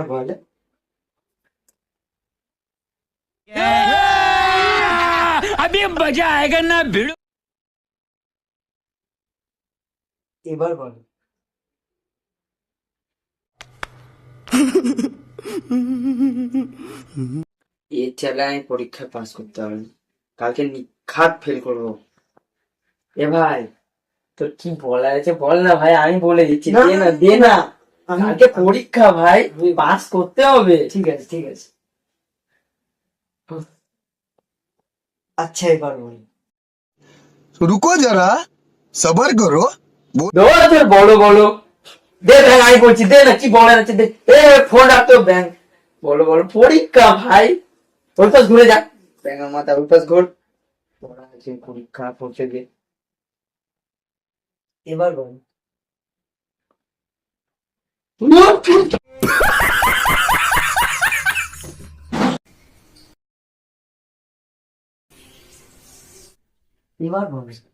বল। अभी मजा आएगा ना भिड़ो। এবার বল। এর চাইলে আমি পরীক্ষায় পাস করতে পারবো না। কালকে নিখাত ফেল করবো। এ ভাই, তোর কি বলার আছে বল না ভাই, আমি বলে দিচ্ছি। না, দে না, দে না। আমি- কালকে পরীক্ষা ভাই, পাস করতে হবে। ঠিক আছে ঠিক আছে। আচ্ছা এবার বল। रुको जरा सबर करो। দৌড় তোর বলো বলো। দে ব্যাং, আমি বলছি দে না, কি বলার আছে দে। এ ফোন রাখতো ব্যাং। বলো বলো, পরীক্ষা ভাই। ওই পাশ ঘুরে যা, ব্যাঙের মাথা ওই পাশ ঘুর। পড়া আছে, পরীক্ষা পড়ছে গে। এবার বল। এবার বল।